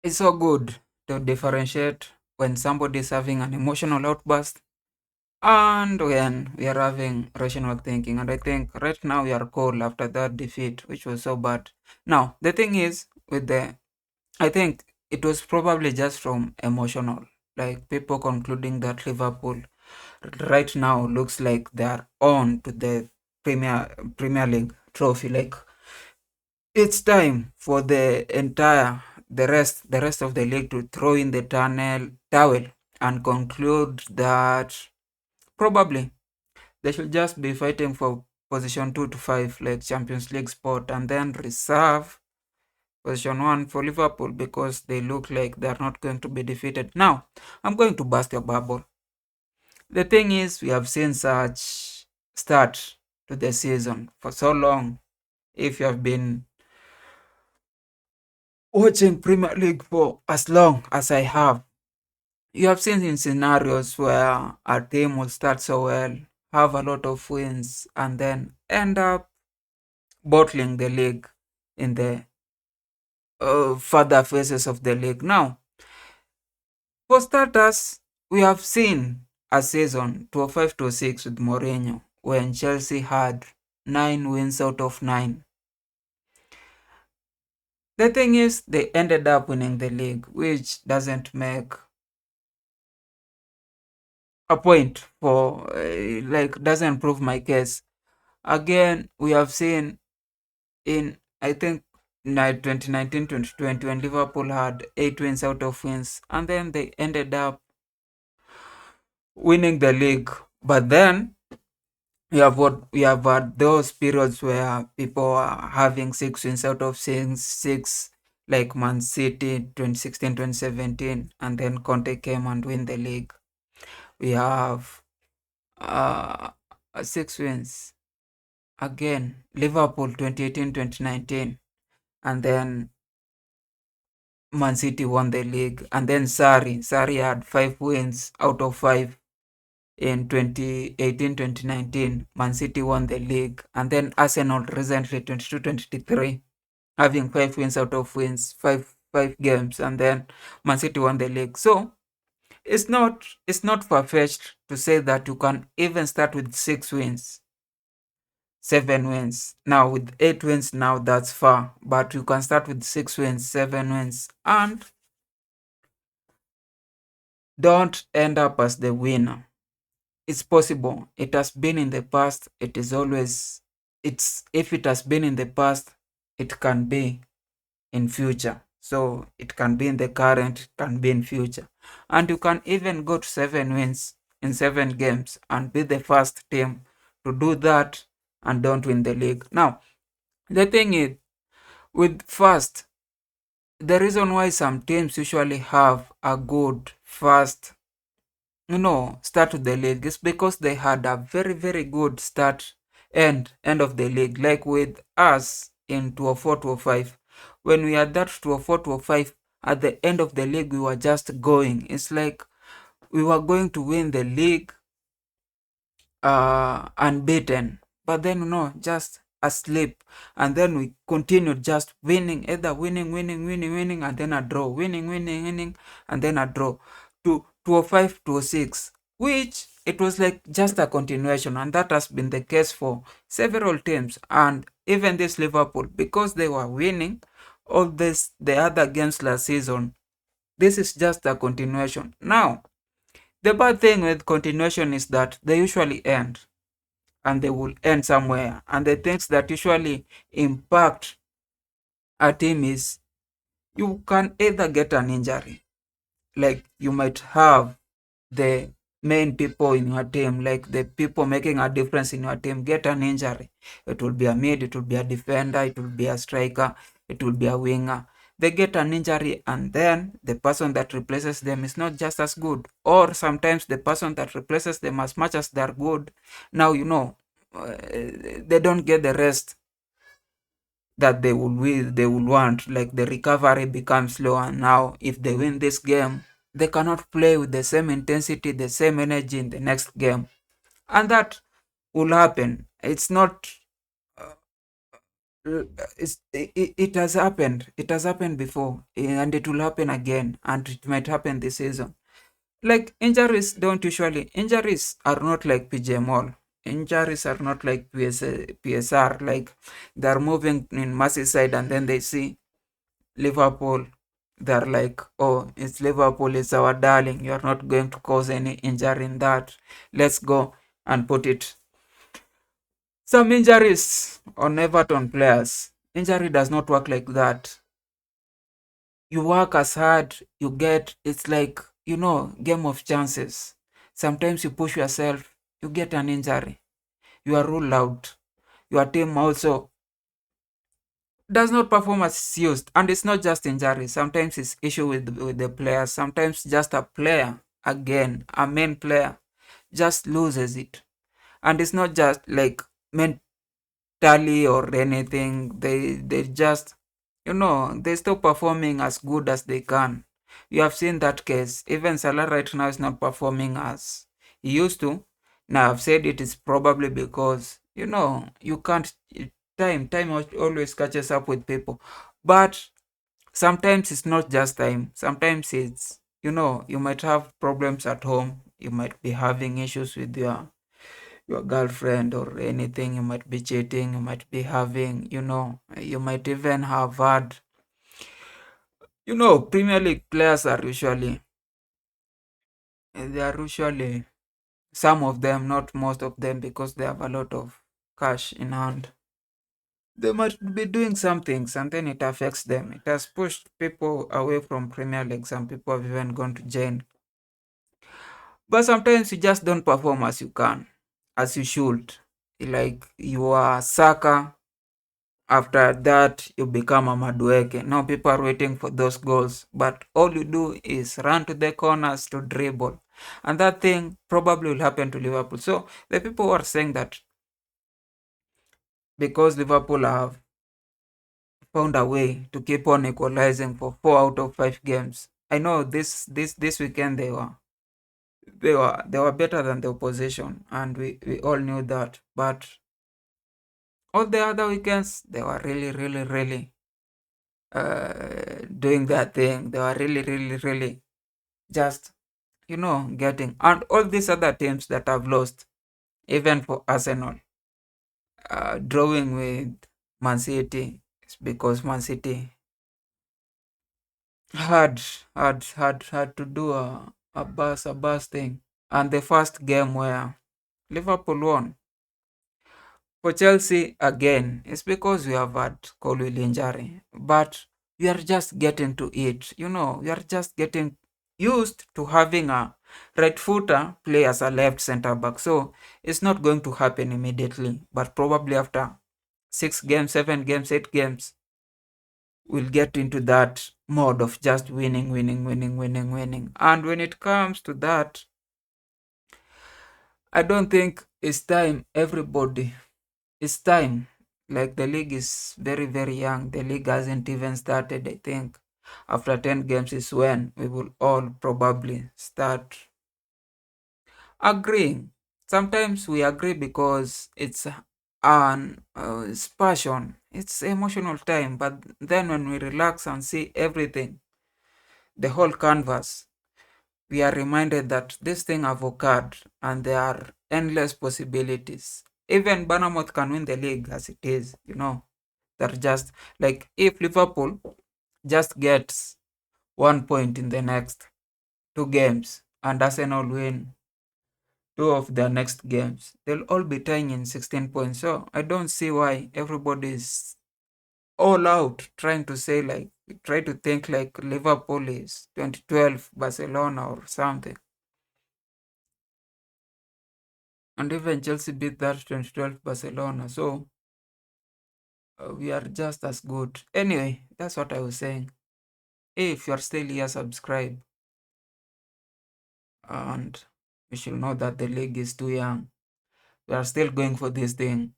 It's so good to differentiate when somebody is having an emotional outburst and when we are having rational thinking. And I think right now we are cold after that defeat, which was so bad. Now, the thing is, I think it was probably just from emotional, like people concluding that Liverpool right now looks like they are on to the Premier League trophy. Like it's time for the rest of the league to throw in the towel and conclude that probably they should just be fighting for position 2 to 5 like Champions League spot and then reserve position 1 for Liverpool because they look like they are not going to be defeated. Now, I'm going to burst your bubble. The thing is, we have seen such start to the season for so long. If you have been watching Premier League for as long as I have, you have seen in scenarios where a team will start so well, have a lot of wins, and then end up bottling the league in the further phases of the league. Now, for starters, we have seen a season 2005-06 with Mourinho when Chelsea had 9 wins out of 9. The thing is, they ended up winning the league, which doesn't make a point for, like, doesn't prove my case. Again, we have seen in, I think, 2019-2020 when Liverpool had 8 wins out of wins, and then they ended up winning the league. But then we have had those periods where people are having 6 wins out of six, like Man City 2016-2017, and then Conte came and win the league. We have 6 wins again. Liverpool 2018-2019, and then Man City won the league, and then Sarri had 5 wins out of 5 in 2018-2019. Man City won the league, and then Arsenal recently 22-23, having 5 wins out of wins, five games, and then Man City won the league. So it's not far-fetched to say that you can even start with 6 wins, 7 wins. Now with 8 wins, now that's far, but you can start with 6 wins, 7 wins, and don't end up as the winner. It's possible. It has been in the past. It is always, it's, if it has been in the past, it can be in future. So it can be in the current, it can be in future. And you can even go to 7 wins in 7 games and be the first team to do that and don't win the league. Now, the thing is, with first, the reason why some teams usually have a good first start to the league is because they had a very, very good end of the league. Like with us in 2004-2005, when we had that 2004-2005, at the end of the league, we were just going. It's like we were going to win the league unbeaten, but then just asleep, and then we continued just winning, either winning, and then a draw, winning, and then a draw to 205 206, which it was like just a continuation, and that has been the case for several teams, and even this Liverpool, because they were winning all the other games last season. This is just a continuation. Now, the bad thing with continuation is that they usually end, and they will end somewhere. And the things that usually impact a team is you can either get an injury, like you might have the main people in your team, like the people making a difference in your team, get an injury. It will be a mid, it will be a defender, it will be a striker, it will be a winger. They get an injury, and then the person that replaces them is not just as good. Or sometimes the person that replaces them, as much as they're good, now they don't get the rest that they will want. Like the recovery becomes slow, and now if they win this game, they cannot play with the same intensity, the same energy in the next game, and that will happen. It's not it has happened. It has happened before, and it will happen again, and it might happen this season. Like injuries are not like PJ Mall. Injuries are not like PSR. Like they're moving in Merseyside and then they see Liverpool. They're like, oh, it's Liverpool, it's our darling. You're not going to cause any injury in that. Let's go and put it. Some injuries on Everton players. Injury does not work like that. You work as hard, you get, it's like, game of chances. Sometimes you push yourself, you get an injury, you are ruled out. Your team also does not perform as used. And it's not just injury. Sometimes it's issue with the players. Sometimes just a player, again, a main player, just loses it. And it's not just like mentally or anything. They just, they stop performing as good as they can. You have seen that case. Even Salah right now is not performing as he used to. Now I've said it is probably because you can't. Time always catches up with people, but sometimes it's not just time. Sometimes it's you might have problems at home. You might be having issues with your girlfriend or anything. You might be cheating. You might be having, you might even have had, Premier League players are usually, they are usually, some of them, not most of them, because they have a lot of cash in hand. They might be doing some things and then it affects them. It has pushed people away from Premier League. Some people have even gone to jail. But sometimes you just don't perform as you can, as you should. Like you are Saka. After that, you become a Madueke. Now people are waiting for those goals. But all you do is run to the corners to dribble. And that thing probably will happen to Liverpool. So the people who are saying that because Liverpool have found a way to keep on equalizing for 4 out of 5 games. I know this weekend they were better than the opposition, and we all knew that. But all the other weekends they were really doing that thing. They were really just getting, and all these other teams that have lost, even for Arsenal, drawing with Man City, it's because Man City had had to do a bus thing. And the first game where Liverpool won. For Chelsea again, it's because we have had Colwill injury. But we are just getting to it. We are just getting used to having a right footer play as a left centre back. So it's not going to happen immediately. But probably after 6 games, 7 games, 8 games, we'll get into that mode of just winning. And when it comes to that, I don't think it's time. Everybody, it's time. Like the league is very young. The league hasn't even started. I think after 10 games is when we will all probably start agreeing. Sometimes we agree because it's passion. It's emotional time. But then when we relax and see everything, the whole canvas, we are reminded that this thing have occurred and there are endless possibilities. Even Bournemouth can win the league as it is, They're just like if Liverpool just gets 1 point in the next 2 games and Arsenal win two of their next games, they'll all be tying in 16 points. So I don't see why everybody is all out trying to say like try to think like Liverpool is 2012 Barcelona or something. And even Chelsea beat that 2012 Barcelona. So we are just as good. Anyway, that's what I was saying. If you're still here, subscribe. And you should know that the league is too young. We are still going for this thing.